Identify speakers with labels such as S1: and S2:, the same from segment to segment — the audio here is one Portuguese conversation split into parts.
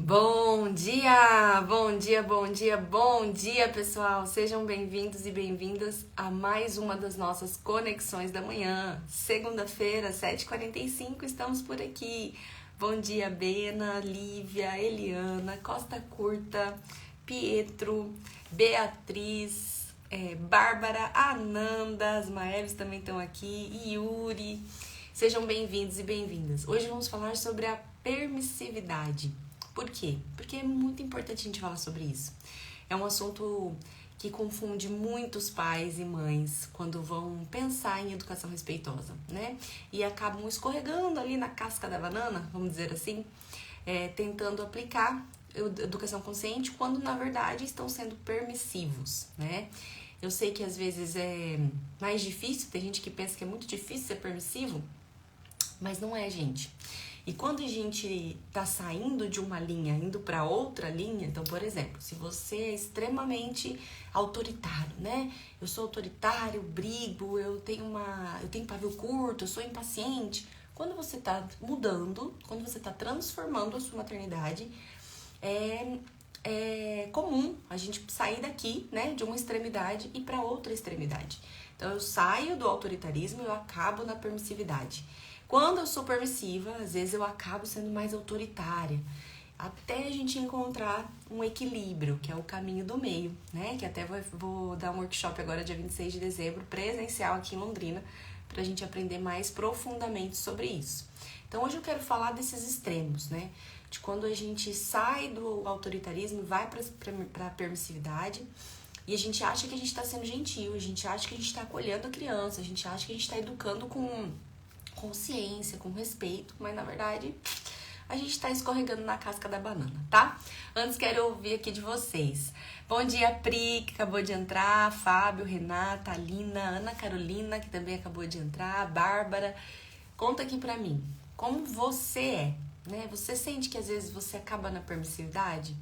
S1: Bom dia, bom dia, bom dia, bom dia, pessoal! Sejam bem-vindos e bem-vindas a mais uma das nossas conexões da manhã. Segunda-feira, 7h45, estamos por aqui. Bom dia, Bena, Lívia, Eliana, Costa Curta, Pietro, Beatriz, Bárbara, Ananda, as Maeves também estão aqui, Yuri. Sejam bem-vindos e bem-vindas. Hoje vamos falar sobre a permissividade. Por quê? Porque é muito importante a gente falar sobre isso. É um assunto que confunde muitos pais e mães quando vão pensar em educação respeitosa, né? E acabam escorregando ali na casca da banana, vamos dizer assim, tentando aplicar educação consciente quando, na verdade, estão sendo permissivos, né? Eu sei que às vezes é mais difícil, tem gente que pensa que é muito difícil ser permissivo, mas não é, gente. E quando a gente tá saindo de uma linha, indo para outra linha, então, por exemplo, se você é extremamente autoritário, né? Eu sou autoritário, brigo, eu tenho pavio curto, eu sou impaciente. Quando você tá mudando, quando você tá transformando a sua maternidade, é comum a gente sair daqui, né, de uma extremidade e para outra extremidade. Então, eu saio do autoritarismo e eu acabo na permissividade. Quando eu sou permissiva, às vezes eu acabo sendo mais autoritária, até a gente encontrar um equilíbrio, que é o caminho do meio, né? Que até vou dar um workshop agora, dia 26 de dezembro, presencial aqui em Londrina, pra gente aprender mais profundamente sobre isso. Então, hoje eu quero falar desses extremos, né? De quando a gente sai do autoritarismo e vai para a permissividade, e a gente acha que a gente está sendo gentil, a gente acha que a gente está acolhendo a criança, a gente acha que a gente está educando com consciência, com respeito, mas na verdade a gente tá escorregando na casca da banana, tá? Antes quero ouvir aqui de vocês. Bom dia, Pri, que acabou de entrar, Fábio, Renata, Alina, Ana Carolina, que também acabou de entrar, Bárbara. Conta aqui pra mim, como você é, né? Você sente que às vezes você acaba na permissividade?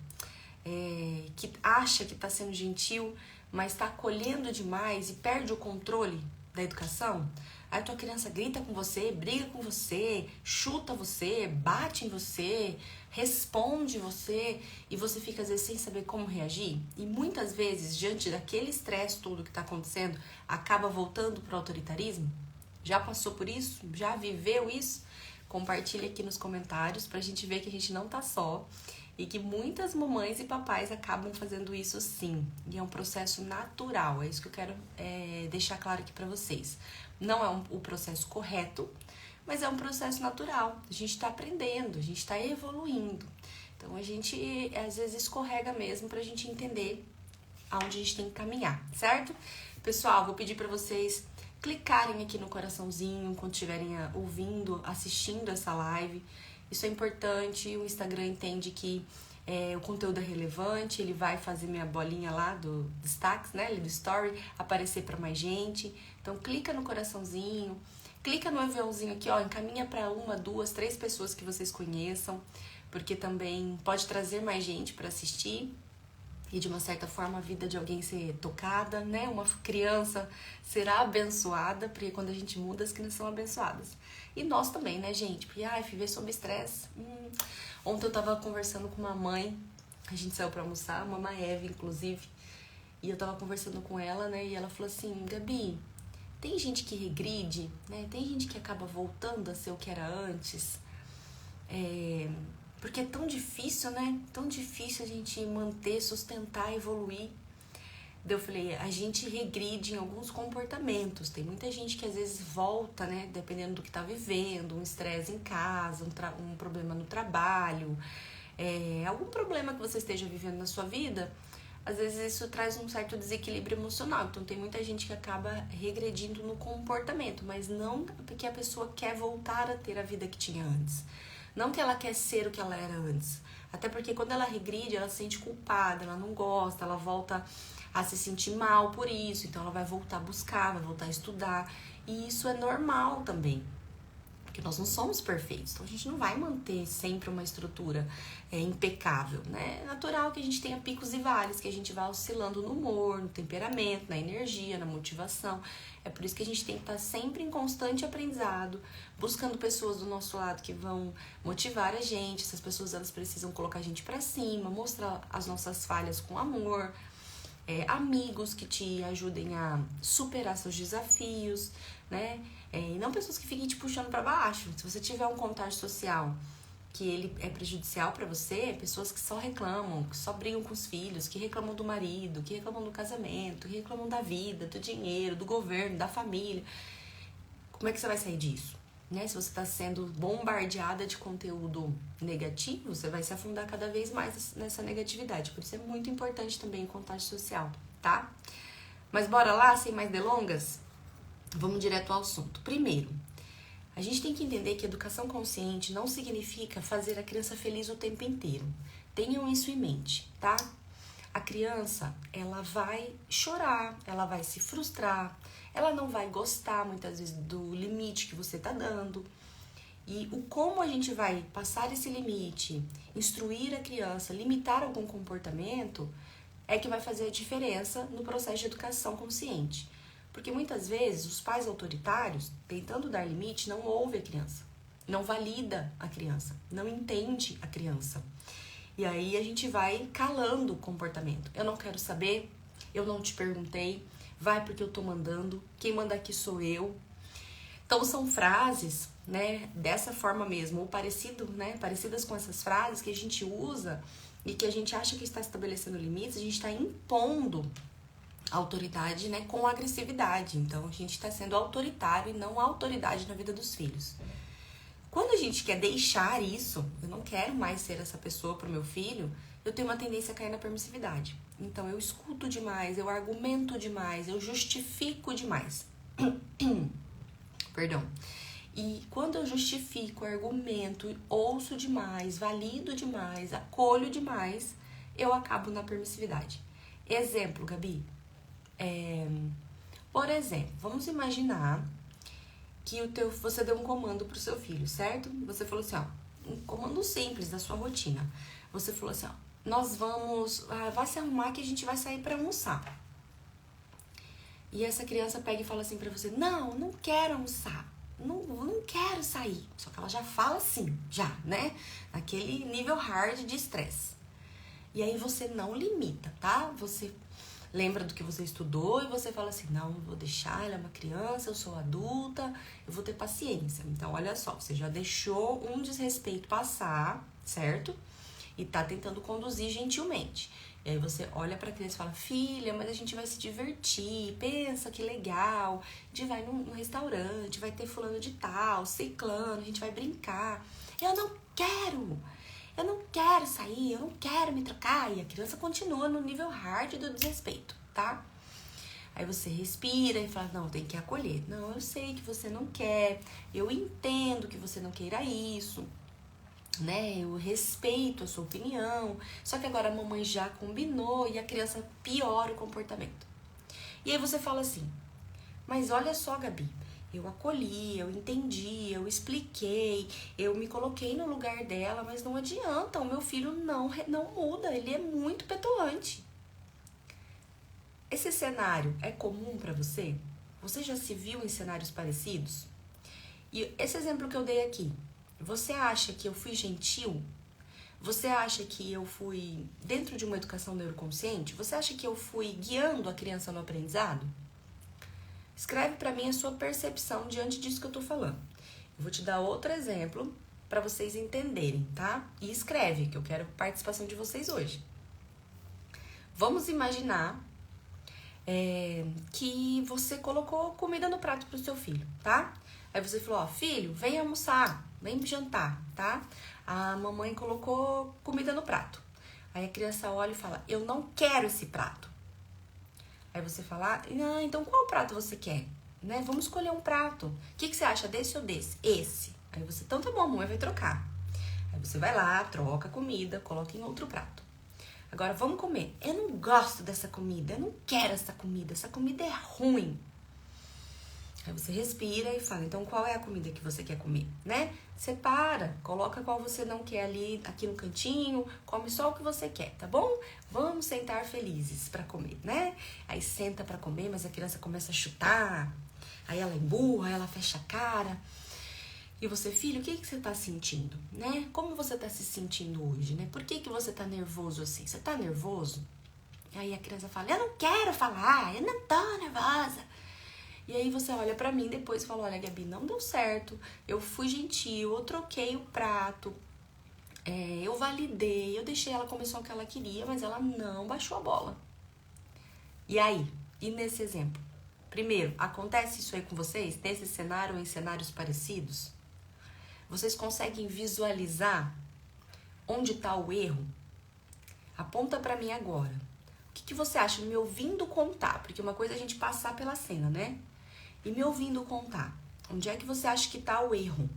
S1: Que acha que tá sendo gentil, mas tá acolhendo demais e perde o controle da educação? Aí a tua criança grita com você, briga com você, chuta você, bate em você, responde você e você fica às vezes sem saber como reagir. E muitas vezes, diante daquele estresse todo que está acontecendo, acaba voltando para o autoritarismo. Já passou por isso? Já viveu isso? Compartilha aqui nos comentários pra gente ver que a gente não tá só e que muitas mamães e papais acabam fazendo isso sim. E é um processo natural, é isso que eu quero deixar claro aqui pra vocês. Não é o processo correto, mas é um processo natural. A gente tá aprendendo, a gente tá evoluindo. Então a gente às vezes escorrega mesmo pra gente entender aonde a gente tem que caminhar, certo? Pessoal, vou pedir pra vocês clicarem aqui no coraçãozinho quando estiverem ouvindo, assistindo essa live. Isso é importante, o Instagram entende que o conteúdo é relevante, ele vai fazer minha bolinha lá do destaques, né, do story, aparecer para mais gente. Então clica no coraçãozinho, clica no aviãozinho aqui, ó, encaminha para 1, 2, 3 pessoas que vocês conheçam, porque também pode trazer mais gente para assistir. E de uma certa forma a vida de alguém ser tocada, né? Uma criança será abençoada, porque quando a gente muda, as crianças são abençoadas. E nós também, né, gente? Porque, viver sob estresse. Ontem eu tava conversando com uma mãe, a gente saiu pra almoçar, a mamãe Eve, inclusive, e eu tava conversando com ela, né? E ela falou assim, Gabi, tem gente que regride, né? Tem gente que acaba voltando a ser o que era antes. Porque é tão difícil, né? Tão difícil a gente manter, sustentar, evoluir. Daí eu falei, a gente regride em alguns comportamentos. Tem muita gente que às vezes volta, né? Dependendo do que tá vivendo, um estresse em casa, um problema no trabalho, algum problema que você esteja vivendo na sua vida. Às vezes isso traz um certo desequilíbrio emocional. Então tem muita gente que acaba regredindo no comportamento, mas não porque a pessoa quer voltar a ter a vida que tinha antes. Não que ela quer ser o que ela era antes. Até porque quando ela regride, ela se sente culpada, ela não gosta, ela volta a se sentir mal por isso. Então ela vai voltar a buscar, vai voltar a estudar. E isso é normal também. Porque nós não somos perfeitos, então a gente não vai manter sempre uma estrutura impecável, né? É natural que a gente tenha picos e vales, que a gente vá oscilando no humor, no temperamento, na energia, na motivação. É por isso que a gente tem que estar sempre em constante aprendizado, buscando pessoas do nosso lado que vão motivar a gente. Essas pessoas, elas precisam colocar a gente pra cima, mostrar as nossas falhas com amor, amigos que te ajudem a superar seus desafios, né? E não pessoas que fiquem te puxando pra baixo. Se você tiver um contágio social que ele é prejudicial pra você, pessoas que só reclamam, que só brigam com os filhos, que reclamam do marido, que reclamam do casamento, que reclamam da vida, do dinheiro, do governo, da família. Como é que você vai sair disso? Né? Se você está sendo bombardeada de conteúdo negativo, você vai se afundar cada vez mais nessa negatividade. Por isso é muito importante também o contágio social, tá? Mas bora lá, sem mais delongas? Vamos direto ao assunto. Primeiro, a gente tem que entender que educação consciente não significa fazer a criança feliz o tempo inteiro. Tenham isso em mente, tá? A criança, ela vai chorar, ela vai se frustrar, ela não vai gostar muitas vezes do limite que você tá dando. E o como a gente vai passar esse limite, instruir a criança, limitar algum comportamento, é que vai fazer a diferença no processo de educação consciente. Porque muitas vezes os pais autoritários, tentando dar limite, não ouvem a criança, não valida a criança, não entende a criança. E aí a gente vai calando o comportamento. Eu não quero saber, eu não te perguntei, vai porque eu tô mandando, quem manda aqui sou eu. Então são frases, né, dessa forma mesmo, ou parecidas com essas frases que a gente usa e que a gente acha que está estabelecendo limites, a gente está impondo autoridade, né, com agressividade. Então a gente está sendo autoritário e não autoridade na vida dos filhos. Quando a gente quer deixar isso, eu não quero mais ser essa pessoa para o meu filho, eu tenho uma tendência a cair na permissividade. Então eu escuto demais, eu argumento demais, eu justifico demais. Perdão. E quando eu justifico, argumento, ouço demais, valido demais, acolho demais, eu acabo na permissividade. Exemplo, Gabi. Por exemplo, vamos imaginar que você deu um comando pro seu filho, certo? Você falou assim, ó, um comando simples da sua rotina. Você falou assim, ó, nós vamos, vai se arrumar que a gente vai sair pra almoçar. E essa criança pega e fala assim pra você, não quero almoçar, não quero sair. Só que ela já fala assim, né? Naquele nível hard de estresse. E aí você não limita, tá? Você lembra do que você estudou e você fala assim, não vou deixar, ela é uma criança, eu sou adulta, eu vou ter paciência. Então, olha só, você já deixou um desrespeito passar, certo? E tá tentando conduzir gentilmente. E aí você olha pra criança e fala, filha, mas a gente vai se divertir, pensa que legal, a gente vai num restaurante, vai ter fulano de tal, ciclano, a gente vai brincar. Eu não quero sair, eu não quero me trocar. E a criança continua no nível hard do desrespeito, tá? Aí você respira e fala, não, tem que acolher. Não, eu sei que você não quer, eu entendo que você não queira isso, né? Eu respeito a sua opinião, só que agora a mamãe já combinou e a criança piora o comportamento. E aí você fala assim, mas olha só, Gabi, eu acolhi, eu entendi, eu expliquei, eu me coloquei no lugar dela, mas não adianta, o meu filho não muda, ele é muito petulante. Esse cenário é comum pra você? Você já se viu em cenários parecidos? E esse exemplo que eu dei aqui, você acha que eu fui gentil? Você acha que eu fui dentro de uma educação neuroconsciente? Você acha que eu fui guiando a criança no aprendizado? Escreve pra mim a sua percepção diante disso que eu tô falando. Eu vou te dar outro exemplo pra vocês entenderem, tá? E escreve, que eu quero a participação de vocês hoje. Vamos imaginar que você colocou comida no prato pro seu filho, tá? Aí você falou, ó, filho, vem almoçar, vem jantar, tá? A mamãe colocou comida no prato. Aí a criança olha e fala, eu não quero esse prato. Aí você fala, então qual prato você quer? Né? Vamos escolher um prato. O que você acha, desse ou desse? Esse. Aí você, então tá bom, a mamãe vai trocar. Aí você vai lá, troca a comida, coloca em outro prato. Agora vamos comer. Eu não gosto dessa comida, eu não quero essa comida é ruim. Aí você respira e fala, então qual é a comida que você quer comer, né? Separa, coloca qual você não quer ali, aqui no cantinho, come só o que você quer, tá bom? Vamos sentar felizes pra comer, né? Aí senta pra comer, mas a criança começa a chutar, aí ela emburra, ela fecha a cara. E você, filho, o que você tá sentindo, né? Como você tá se sentindo hoje, né? Por que você tá nervoso assim? Você tá nervoso? Aí a criança fala, eu não quero falar, eu não tô nervosa. E aí você olha pra mim depois e fala, olha, Gabi, não deu certo, eu fui gentil, eu troquei o prato, eu validei, eu deixei ela comer só o que ela queria, mas ela não baixou a bola. E aí? E nesse exemplo? Primeiro, acontece isso aí com vocês, nesse cenário ou em cenários parecidos? Vocês conseguem visualizar onde tá o erro? Aponta pra mim agora. O que você acha me ouvindo contar? Porque uma coisa é a gente passar pela cena, né? E me ouvindo contar, onde é que você acha que tá o erro?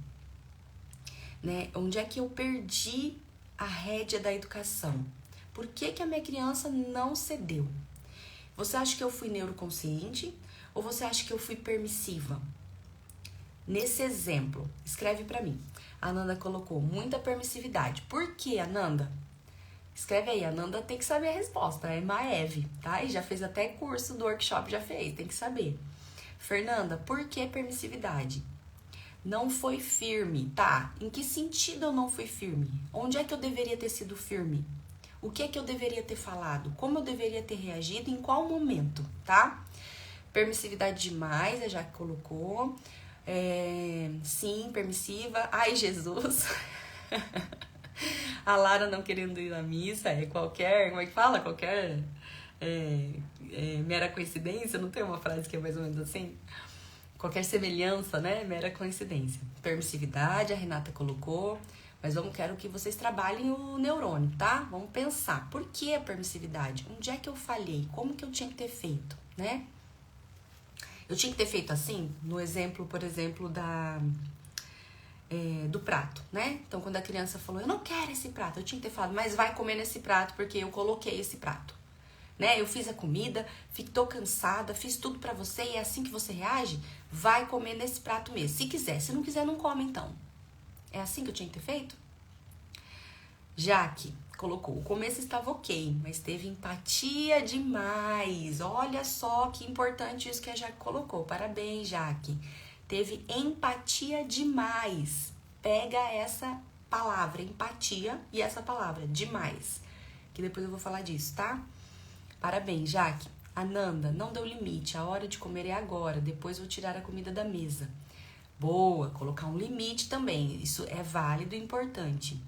S1: Né? Onde é que eu perdi a rédea da educação? Por que a minha criança não cedeu? Você acha que eu fui neuroconsciente ou você acha que eu fui permissiva? Nesse exemplo, escreve pra mim. A Nanda colocou muita permissividade. Por que, Ananda? Escreve aí, a Nanda tem que saber a resposta, é Maeve, tá? E já fez até curso do workshop, já fez, tem que saber. Fernanda, por que permissividade? Não foi firme, tá? Em que sentido eu não fui firme? Onde é que eu deveria ter sido firme? O que é que eu deveria ter falado? Como eu deveria ter reagido? Em qual momento, tá? Permissividade demais, já colocou. Sim, permissiva. Ai, Jesus. A Lara não querendo ir na missa, qualquer, como é que fala? Qualquer mera coincidência, não tem uma frase que é mais ou menos assim? Qualquer semelhança, né? Mera coincidência. Permissividade, a Renata colocou, mas quero que vocês trabalhem o neurônio, tá? Vamos pensar, por que a permissividade? Onde é que eu falhei? Como que eu tinha que ter feito, né? Eu tinha que ter feito assim, no exemplo, por exemplo, do prato, né? Então, quando a criança falou, eu não quero esse prato, eu tinha que ter falado, mas vai comer nesse prato, porque eu coloquei esse prato, né? Eu fiz a comida, tô cansada, fiz tudo pra você e é assim que você reage? Vai comer nesse prato mesmo, se quiser. Se não quiser, não come, então. É assim que eu tinha que ter feito? Jaque colocou, o começo estava ok, mas teve empatia demais. Olha só que importante isso que a Jaque colocou. Parabéns, Jaque. Teve empatia demais. Pega essa palavra, empatia, e essa palavra, demais. Que depois eu vou falar disso, tá? Parabéns, Jaque. Ananda, não deu limite. A hora de comer é agora. Depois vou tirar a comida da mesa. Boa, colocar um limite também. Isso é válido e importante.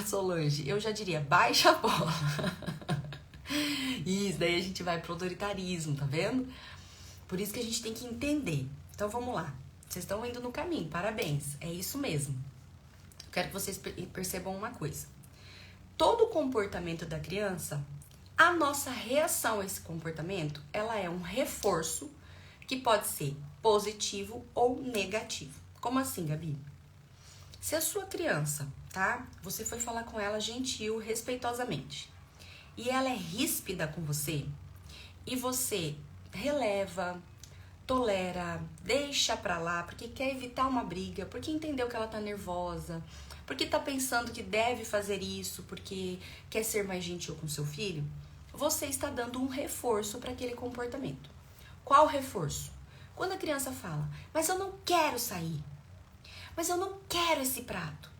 S1: Solange, eu já diria, baixa a bola. Isso, daí a gente vai pro autoritarismo, tá vendo? Por isso que a gente tem que entender. Então vamos lá. Vocês estão indo no caminho, parabéns. É isso mesmo. Eu quero que vocês percebam uma coisa. Todo comportamento da criança, a nossa reação a esse comportamento, ela é um reforço que pode ser positivo ou negativo. Como assim, Gabi? Se a sua criança, tá? Você foi falar com ela gentil, respeitosamente, e ela é ríspida com você, e você releva, tolera, deixa pra lá, porque quer evitar uma briga, porque entendeu que ela tá nervosa, porque tá pensando que deve fazer isso, porque quer ser mais gentil com seu filho, você está dando um reforço para aquele comportamento. Qual reforço? Quando a criança fala, mas eu não quero sair, mas eu não quero esse prato.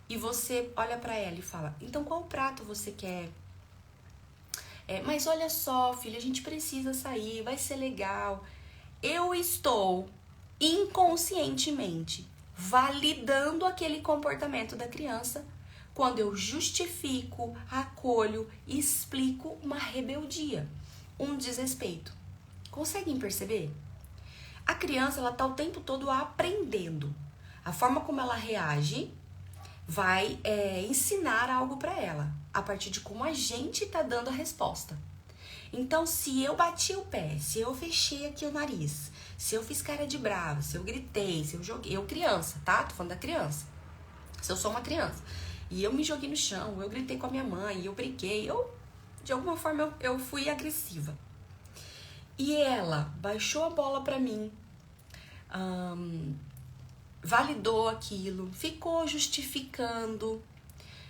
S1: E você olha pra ela e fala, então qual prato você quer? Mas olha só, filha, a gente precisa sair, vai ser legal. Eu estou inconscientemente validando aquele comportamento da criança quando eu justifico, acolho e explico uma rebeldia, um desrespeito. Conseguem perceber? A criança, ela tá o tempo todo aprendendo. A forma como ela reage vai ensinar algo para ela, a partir de como a gente tá dando a resposta. Então, se eu bati o pé, se eu fechei aqui o nariz, se eu fiz cara de brava, se eu gritei, se eu joguei... Eu criança, tá? Tô falando da criança. Se eu sou uma criança e eu me joguei no chão, eu gritei com a minha mãe, eu briguei, de alguma forma eu fui agressiva. E ela baixou a bola pra mim, validou aquilo, ficou justificando,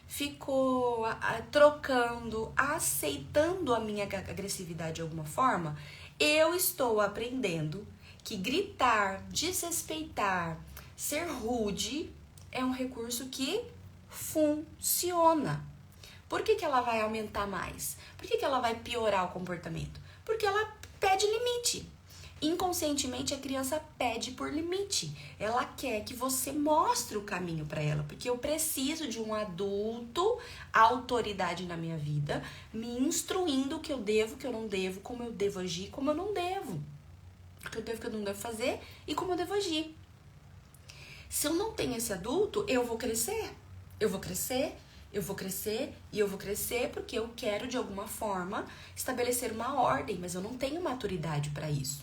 S1: ficou trocando, aceitando a minha agressividade de alguma forma, eu estou aprendendo que gritar, desrespeitar, ser rude é um recurso que funciona. Por que ela vai aumentar mais? Por que ela vai piorar o comportamento? Porque ela pede limite. Inconscientemente, a criança pede por limite. Ela quer que você mostre o caminho para ela, porque eu preciso de um adulto, autoridade na minha vida, me instruindo o que eu devo, o que eu não devo, como eu devo agir, como eu não devo. O que eu devo, o que eu não devo fazer e como eu devo agir. Se eu não tenho esse adulto, eu vou crescer. Eu vou crescer e eu vou crescer porque eu quero, de alguma forma, estabelecer uma ordem, mas eu não tenho maturidade para isso.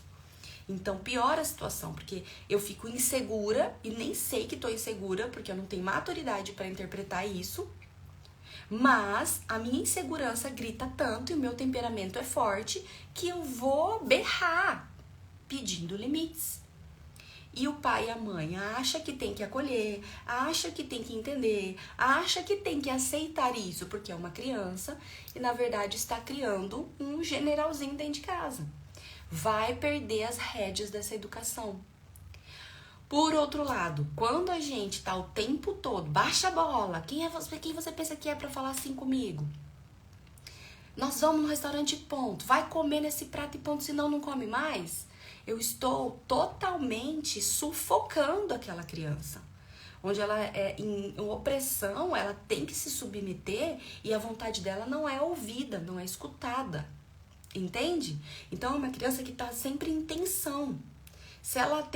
S1: Então piora a situação, porque eu fico insegura e nem sei que tô insegura, porque eu não tenho maturidade para interpretar isso. Mas a minha insegurança grita tanto e o meu temperamento é forte que eu vou berrar pedindo limites. E o pai e a mãe acha que tem que acolher, acha que tem que entender, acha que tem que aceitar isso porque é uma criança e na verdade está criando um generalzinho dentro de casa. Vai perder as rédeas dessa educação. Por outro lado, quando a gente tá o tempo todo, baixa a bola, quem você pensa que é pra falar assim comigo? Nós vamos no restaurante ponto, vai comer nesse prato e ponto, senão não come mais. Eu estou totalmente sufocando aquela criança. Onde ela é em opressão, ela tem que se submeter e a vontade dela não é ouvida, não é escutada. Entende? Então é uma criança que está sempre em tensão. Se ela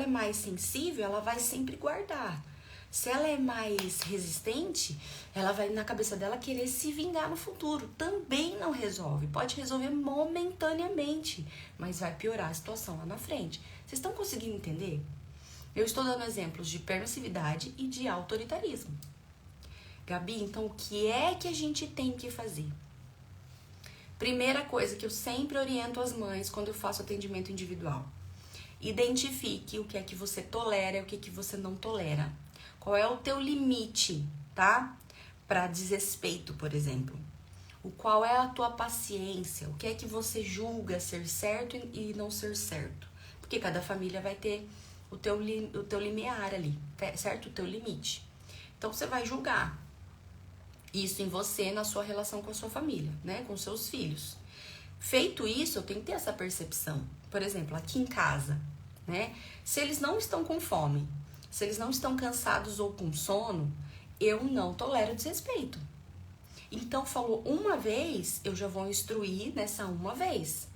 S1: é mais sensível, ela vai sempre guardar. Se ela é mais resistente, ela vai na cabeça dela querer se vingar no futuro. Também não resolve. Pode resolver momentaneamente, mas vai piorar a situação lá na frente. Vocês estão conseguindo entender? Eu estou dando exemplos de permissividade e de autoritarismo. Gabi, então o que é que a gente tem que fazer? Primeira coisa que eu sempre oriento as mães quando eu faço atendimento individual. Identifique o que é que você tolera e o que é que você não tolera. Qual é o teu limite, tá? Para desrespeito, por exemplo. Qual é a tua paciência? O que é que você julga ser certo e não ser certo? Porque cada família vai ter o teu limiar ali, certo? O teu limite. Então, você vai julgar isso em você, na sua relação com a sua família, né? Com seus filhos. Feito isso, eu tenho que ter essa percepção. Por exemplo, aqui em casa, né? Se eles não estão com fome, se eles não estão cansados ou com sono, eu não tolero desrespeito. Então, falou uma vez, eu já vou instruir nessa uma vez.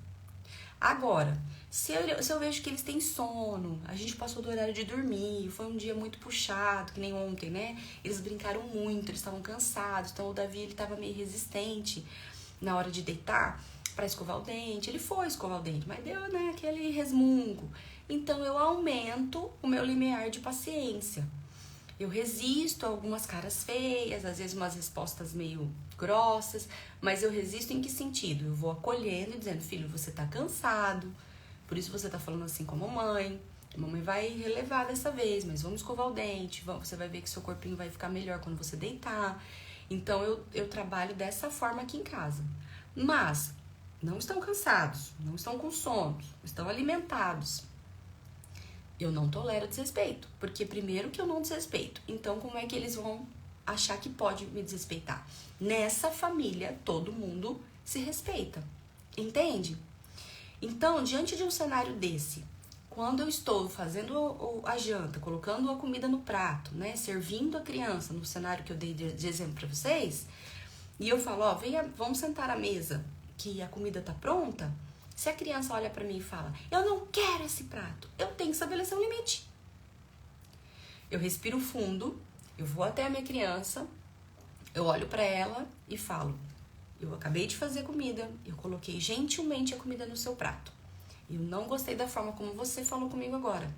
S1: Agora, se eu vejo que eles têm sono, a gente passou do horário de dormir, foi um dia muito puxado, que nem ontem, né? Eles brincaram muito, eles estavam cansados, então o Davi, ele estava meio resistente na hora de deitar para escovar o dente. Ele foi escovar o dente, mas deu, né, aquele resmungo. Então, eu aumento o meu limiar de paciência. Eu resisto a algumas caras feias, às vezes umas respostas meio grossas, mas eu resisto em que sentido? Eu vou acolhendo e dizendo, filho, você tá cansado, por isso você tá falando assim com a mamãe vai relevar dessa vez, mas vamos escovar o dente, você vai ver que seu corpinho vai ficar melhor quando você deitar. Então, eu trabalho dessa forma aqui em casa. Mas, não estão cansados, não estão com sono, estão alimentados. Eu não tolero desrespeito, porque primeiro que eu não desrespeito, então como é que eles vão achar que pode me desrespeitar? Nessa família, todo mundo se respeita, entende? Então, diante de um cenário desse, quando eu estou fazendo a janta, colocando a comida no prato, né, servindo a criança, no cenário que eu dei de exemplo para vocês, e eu falo, ó, vamos sentar à mesa, que a comida tá pronta. Se a criança olha pra mim e fala, eu não quero esse prato, eu tenho que estabelecer um limite. Eu respiro fundo, eu vou até a minha criança, eu olho pra ela e falo, eu acabei de fazer comida, eu coloquei gentilmente a comida no seu prato. Eu não gostei da forma como você falou comigo agora.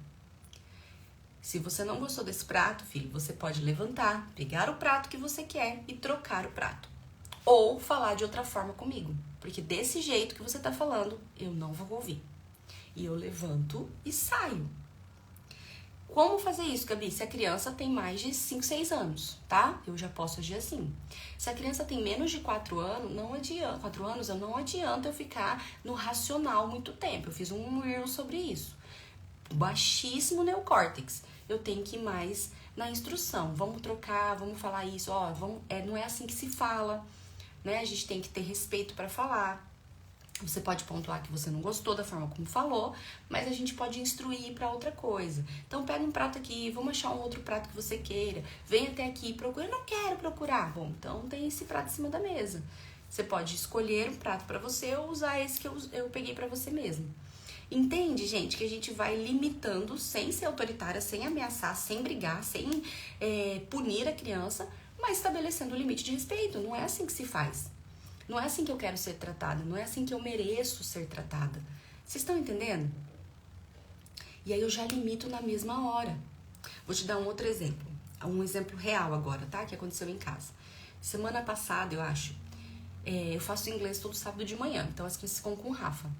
S1: Se você não gostou desse prato, filho, você pode levantar, pegar o prato que você quer e trocar o prato. Ou falar de outra forma comigo. Porque desse jeito que você tá falando, eu não vou ouvir. E eu levanto e saio. Como fazer isso, Gabi? Se a criança tem mais de 5, 6 anos, tá? Eu já posso agir assim. Se a criança tem menos de 4 anos, não adianta eu ficar no racional muito tempo. Eu fiz um reel sobre isso. Baixíssimo neocórtex. Eu tenho que ir mais na instrução. Vamos trocar, vamos falar isso. Ó, não é assim que se fala, né? A gente tem que ter respeito para falar. Você pode pontuar que você não gostou da forma como falou, mas a gente pode instruir para outra coisa. Então, pega um prato aqui, vamos achar um outro prato que você queira. Vem até aqui, procura. Eu não quero procurar. Bom, então tem esse prato em cima da mesa. Você pode escolher um prato para você ou usar esse que eu peguei para você mesmo. Entende, gente, que a gente vai limitando sem ser autoritária, sem ameaçar, sem brigar, sem punir a criança, mas estabelecendo o limite de respeito. Não é assim que se faz. Não é assim que eu quero ser tratada, não é assim que eu mereço ser tratada. Vocês estão entendendo? E aí eu já limito na mesma hora. Vou te dar um outro exemplo. Um exemplo real agora, tá? Que aconteceu em casa. Semana passada, eu acho, eu faço inglês todo sábado de manhã, então as crianças ficam com o Rafa.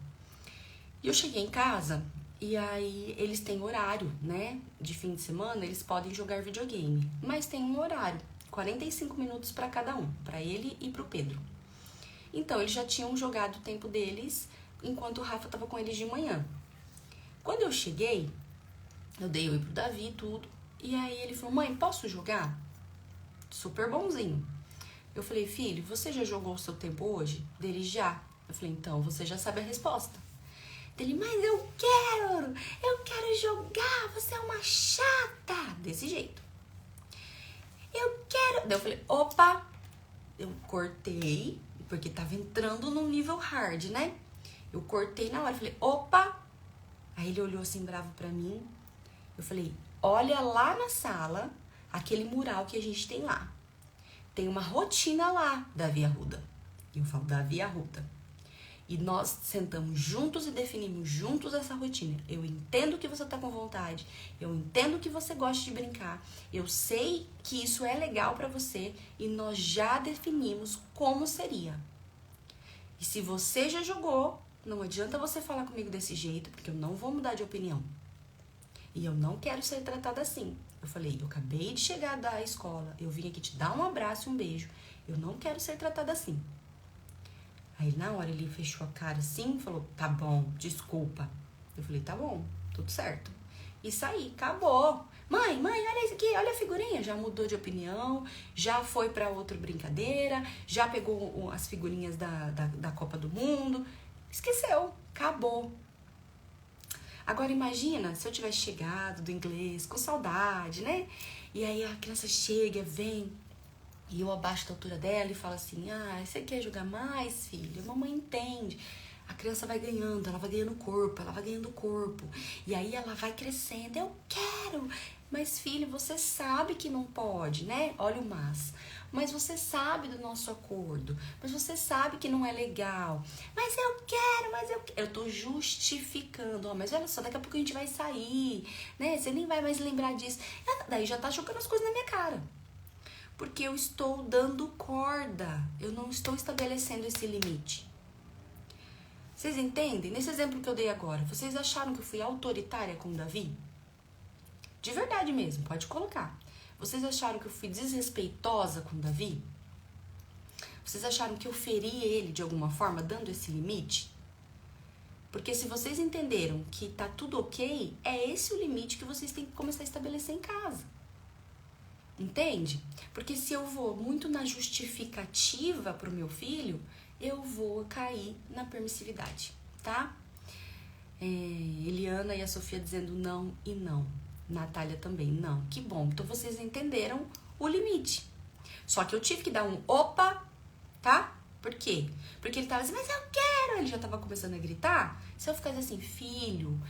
S1: E eu cheguei em casa e aí eles têm horário, né? De fim de semana eles podem jogar videogame, mas tem um horário, 45 minutos para cada um, para ele e pro Pedro. Então, eles já tinham jogado o tempo deles enquanto o Rafa estava com eles de manhã. Quando eu cheguei, eu dei oi pro Davi e tudo. E aí ele falou, mãe, posso jogar? Super bonzinho. Eu falei, filho, você já jogou o seu tempo hoje? Dele, já. Eu falei, então, você já sabe a resposta. Dele, mas eu quero jogar, você é uma chata. Desse jeito. Eu quero. Daí eu falei, opa, eu cortei. Porque tava entrando num nível hard, né? Eu cortei na hora, falei, opa! Aí ele olhou assim, bravo pra mim. Eu falei, olha lá na sala, aquele mural que a gente tem lá. Tem uma rotina lá, Davi Arruda. Eu falo, Davi Arruda. E nós sentamos juntos e definimos juntos essa rotina. Eu entendo que você tá com vontade, eu entendo que você gosta de brincar, eu sei que isso é legal pra você e nós já definimos como seria. E se você já jogou, não adianta você falar comigo desse jeito, porque eu não vou mudar de opinião. E eu não quero ser tratada assim. Eu falei, eu acabei de chegar da escola, eu vim aqui te dar um abraço e um beijo. Eu não quero ser tratada assim. Aí na hora ele fechou a cara assim e falou, tá bom, desculpa. Eu falei, tá bom, tudo certo. E saí, acabou. Mãe, olha isso aqui, olha a figurinha. Já mudou de opinião, já foi pra outra brincadeira, já pegou as figurinhas da Copa do Mundo. Esqueceu, acabou. Agora imagina se eu tivesse chegado do inglês com saudade, né? E aí a criança chega, vem, e eu abaixo da altura dela e falo assim, você quer jogar mais, filho? A mamãe entende. A criança vai ganhando, ela vai ganhando corpo. E aí ela vai crescendo, eu quero. Mas, filho, você sabe que não pode, né? Olha o mas você sabe do nosso acordo. Mas você sabe que não é legal. Mas eu quero. Eu tô justificando. Mas olha só, daqui a pouco a gente vai sair, né? Você nem vai mais lembrar disso. Daí já tá jogando as coisas na minha cara. Porque eu estou dando corda. Eu não estou estabelecendo esse limite. Vocês entendem? Nesse exemplo que eu dei agora, vocês acharam que eu fui autoritária com o Davi? De verdade mesmo, pode colocar. Vocês acharam que eu fui desrespeitosa com o Davi? Vocês acharam que eu feri ele de alguma forma, dando esse limite? Porque se vocês entenderam que tá tudo ok, é esse o limite que vocês têm que começar a estabelecer em casa. Entende? Porque se eu vou muito na justificativa pro meu filho, eu vou cair na permissividade, tá? Eliana e a Sofia dizendo não e não. Natália também, não. Que bom. Então vocês entenderam o limite. Só que eu tive que dar um opa, tá? Por quê? Porque ele tava assim, mas eu quero. Ele já tava começando a gritar. Se eu ficasse assim, filho,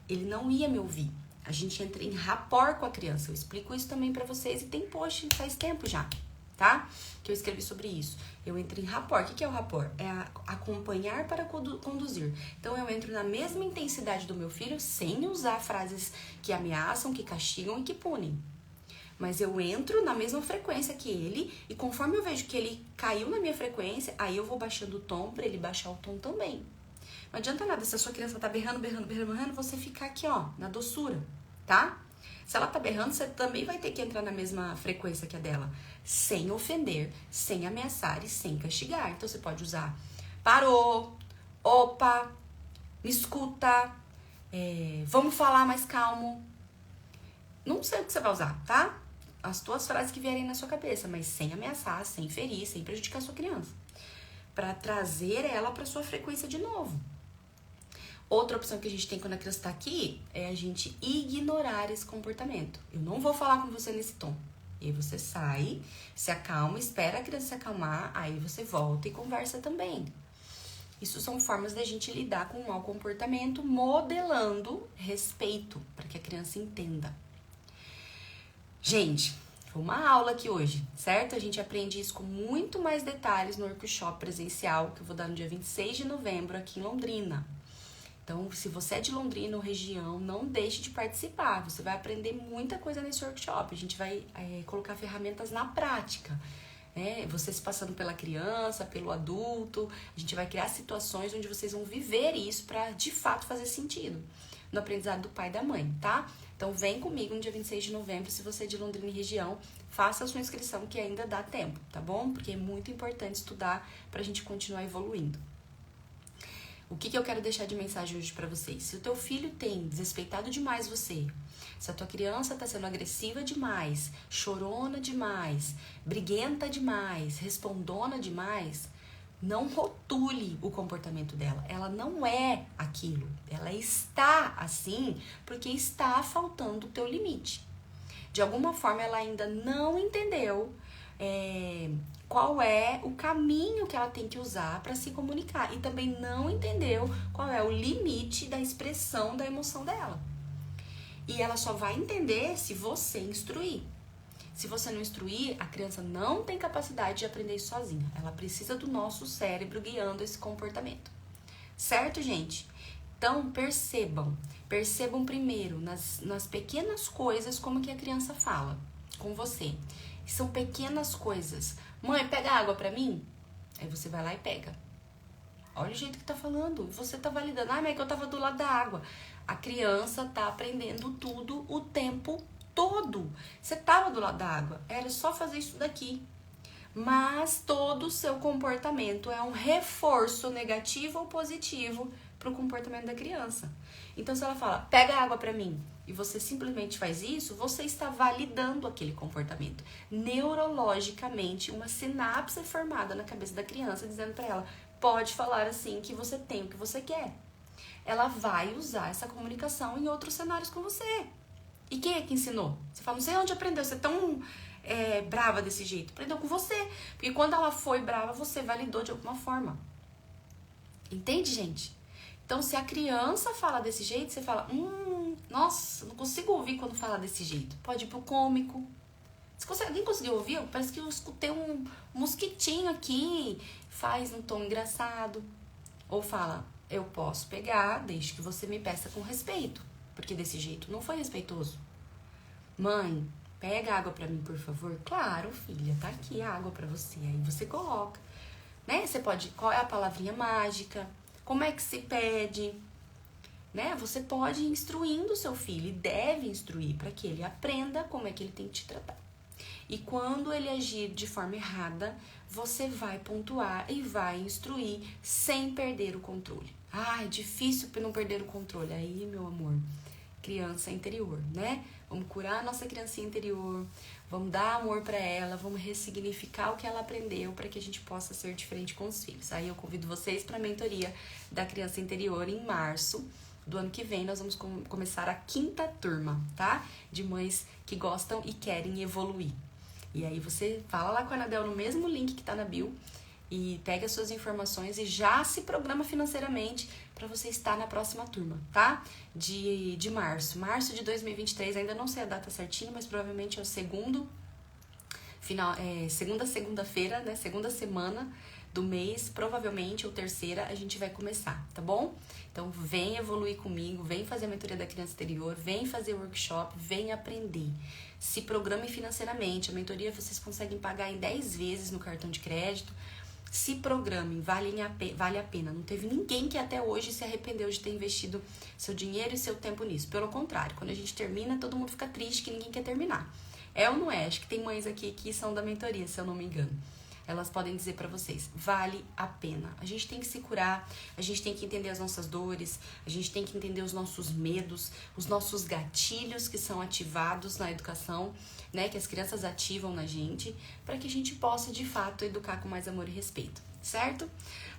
S1: ele não ia me ouvir. A gente entra em rapport com a criança. Eu explico isso também pra vocês e tem post faz tempo já, tá? Que eu escrevi sobre isso. Eu entro em rapport. O que é o rapport? É acompanhar para conduzir. Então, eu entro na mesma intensidade do meu filho sem usar frases que ameaçam, que castigam e que punem. Mas eu entro na mesma frequência que ele e conforme eu vejo que ele caiu na minha frequência, aí eu vou baixando o tom para ele baixar o tom também. Não adianta nada, se a sua criança tá berrando, você ficar aqui, ó, na doçura, tá? Se ela tá berrando, você também vai ter que entrar na mesma frequência que a dela, sem ofender, sem ameaçar e sem castigar. Então você pode usar parou, opa, me escuta, vamos falar mais calmo. Não sei o que você vai usar, tá? As tuas frases que vierem na sua cabeça, mas sem ameaçar, sem ferir, sem prejudicar a sua criança. Pra trazer ela pra sua frequência de novo. Outra opção que a gente tem quando a criança tá aqui é a gente ignorar esse comportamento. Eu não vou falar com você nesse tom. E aí você sai, se acalma, espera a criança se acalmar, aí você volta e conversa também. Isso são formas da gente lidar com o mau comportamento, modelando respeito, para que a criança entenda. Gente, foi uma aula aqui hoje, certo? A gente aprende isso com muito mais detalhes no workshop presencial que eu vou dar no dia 26 de novembro aqui em Londrina. Então, se você é de Londrina ou região, não deixe de participar. Você vai aprender muita coisa nesse workshop. A gente vai colocar ferramentas na prática. Você se passando pela criança, pelo adulto. A gente vai criar situações onde vocês vão viver isso para, de fato, fazer sentido no aprendizado do pai e da mãe, tá? Então, vem comigo no dia 26 de novembro, se você é de Londrina e região. Faça a sua inscrição que ainda dá tempo, tá bom? Porque é muito importante estudar pra gente continuar evoluindo. O que eu quero deixar de mensagem hoje pra vocês? Se o teu filho tem desrespeitado demais você, se a tua criança tá sendo agressiva demais, chorona demais, briguenta demais, respondona demais, não rotule o comportamento dela. Ela não é aquilo. Ela está assim porque está faltando o teu limite. De alguma forma, ela ainda não entendeu qual é o caminho que ela tem que usar para se comunicar. E também não entendeu qual é o limite da expressão da emoção dela. E ela só vai entender se você instruir. Se você não instruir, a criança não tem capacidade de aprender isso sozinha. Ela precisa do nosso cérebro guiando esse comportamento. Certo, gente? Então, percebam primeiro nas pequenas coisas como que a criança fala com você. São pequenas coisas. Mãe, pega água pra mim? Aí você vai lá e pega. Olha o jeito que tá falando. Você tá validando. Ah, mas é que eu tava do lado da água. A criança tá aprendendo tudo o tempo todo. Você tava do lado da água. Era só fazer isso daqui. Mas todo o seu comportamento é um reforço negativo ou positivo pro comportamento da criança. Então, se ela fala, pega água pra mim, e você simplesmente faz isso, você está validando aquele comportamento. Neurologicamente, uma sinapse é formada na cabeça da criança, dizendo pra ela, pode falar assim que você tem o que você quer. Ela vai usar essa comunicação em outros cenários com você. E quem é que ensinou? Você fala, não sei onde aprendeu, você é tão brava desse jeito. Aprendeu com você. Porque quando ela foi brava, você validou de alguma forma. Entende, gente? Então, se a criança fala desse jeito, você fala, nossa, não consigo ouvir quando fala desse jeito. Pode ir pro cômico. Alguém conseguiu ouvir? Parece que eu escutei um mosquitinho aqui. Faz um tom engraçado. Ou fala, eu posso pegar, desde que você me peça com respeito. Porque desse jeito não foi respeitoso. Mãe, pega água pra mim, por favor. Claro, filha, tá aqui a água pra você. Aí você coloca. Né? Você pode, qual é a palavrinha mágica? Como é que se pede? Né? Você pode ir instruindo o seu filho e deve instruir para que ele aprenda como é que ele tem que te tratar. E quando ele agir de forma errada, você vai pontuar e vai instruir sem perder o controle. Ah, é difícil não perder o controle. Aí, meu amor, criança interior, né? Vamos curar a nossa criancinha interior, vamos dar amor para ela, vamos ressignificar o que ela aprendeu para que a gente possa ser diferente com os filhos. Aí eu convido vocês para a mentoria da criança interior em março do ano que vem. Nós vamos começar a 5ª turma, tá? De mães que gostam e querem evoluir. E aí você fala lá com a Anabel no mesmo link que tá na bio e pega as suas informações e já se programa financeiramente para você estar na próxima turma, tá? De março de 2023, ainda não sei a data certinha, mas provavelmente é o segunda-feira, né? Segunda semana do mês, provavelmente, ou terceira, a gente vai começar, tá bom? Então, vem evoluir comigo, vem fazer a mentoria da criança interior, vem fazer o workshop, vem aprender. Se programe financeiramente, a mentoria vocês conseguem pagar em 10 vezes no cartão de crédito. Se programem, vale a pena. Não teve ninguém que até hoje se arrependeu de ter investido seu dinheiro e seu tempo nisso. Pelo contrário, quando a gente termina, todo mundo fica triste que ninguém quer terminar. É ou não é? Acho que tem mães aqui que são da mentoria, se eu não me engano. Elas podem dizer pra vocês, vale a pena. A gente tem que se curar, a gente tem que entender as nossas dores, a gente tem que entender os nossos medos, os nossos gatilhos que são ativados na educação, né, que as crianças ativam na gente, para que a gente possa, de fato, educar com mais amor e respeito, certo?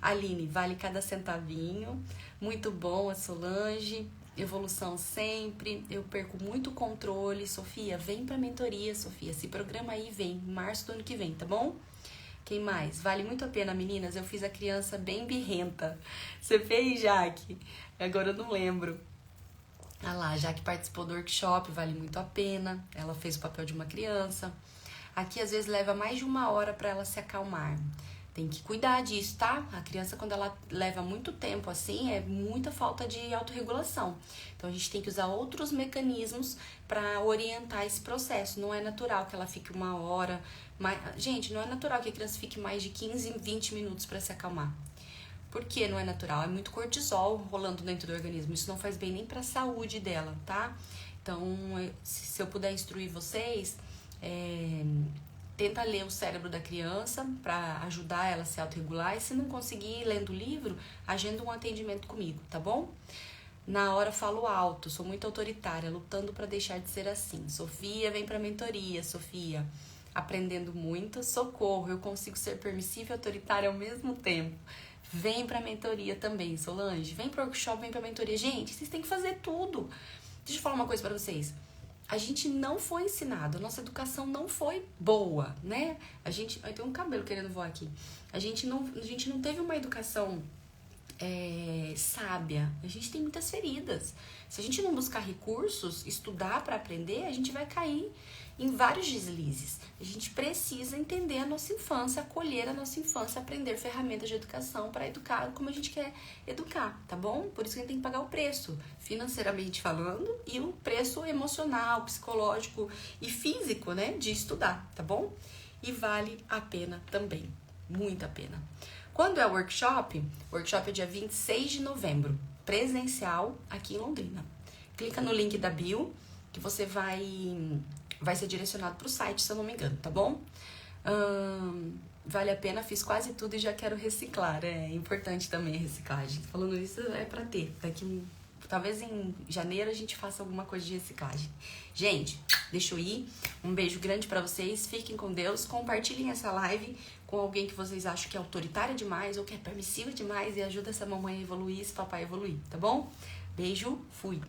S1: Aline, vale cada centavinho, muito bom a Solange, evolução sempre, eu perco muito controle. Sofia, vem pra mentoria, Sofia, se programa aí, vem, março do ano que vem, tá bom? Quem mais? Vale muito a pena, meninas. Eu fiz a criança bem birrenta. Você fez, Jaque? Agora eu não lembro. Ah lá, Jaque participou do workshop, vale muito a pena. Ela fez o papel de uma criança. Aqui, às vezes, leva mais de 1 hora para ela se acalmar. Tem que cuidar disso, tá? A criança, quando ela leva muito tempo assim, é muita falta de autorregulação. Então, a gente tem que usar outros mecanismos para orientar esse processo. Não é natural que ela fique 1 hora. Gente, não é natural que a criança fique mais de 15, 20 minutos para se acalmar. Por que não é natural? É muito cortisol rolando dentro do organismo. Isso não faz bem nem para a saúde dela, tá? Então, se eu puder instruir vocês, tenta ler o cérebro da criança para ajudar ela a se autorregular. E se não conseguir lendo o livro, agenda um atendimento comigo, tá bom? Na hora falo alto, sou muito autoritária, lutando para deixar de ser assim. Sofia, vem pra mentoria, Sofia. Aprendendo muito, socorro, eu consigo ser permissiva e autoritária ao mesmo tempo. Vem pra mentoria também, Solange. Vem pro workshop, vem pra mentoria. Gente, vocês têm que fazer tudo. Deixa eu falar uma coisa pra vocês. A gente não foi ensinado, a nossa educação não foi boa, né? Ai, tem um cabelo querendo voar aqui. A gente não teve uma educação sábia. A gente tem muitas feridas. Se a gente não buscar recursos, estudar para aprender, a gente vai cair em vários deslizes. A gente precisa entender a nossa infância, acolher a nossa infância, aprender ferramentas de educação para educar como a gente quer educar, tá bom? Por isso que a gente tem que pagar o preço, financeiramente falando, e o preço emocional, psicológico e físico, né, de estudar, tá bom? E vale a pena também, muito a pena. Quando é o workshop? O workshop é dia 26 de novembro, presencial aqui em Londrina. Clica no link da bio que você vai ser direcionado para o site, se eu não me engano, tá bom? Vale a pena, fiz quase tudo e já quero reciclar. É importante também a reciclagem. Falando isso, é para ter. Talvez em janeiro a gente faça alguma coisa de reciclagem. Gente, deixa eu ir. Um beijo grande pra vocês. Fiquem com Deus. Compartilhem essa live com alguém que vocês acham que é autoritária demais ou que é permissiva demais e ajuda essa mamãe a evoluir, esse papai a evoluir, tá bom? Beijo, fui.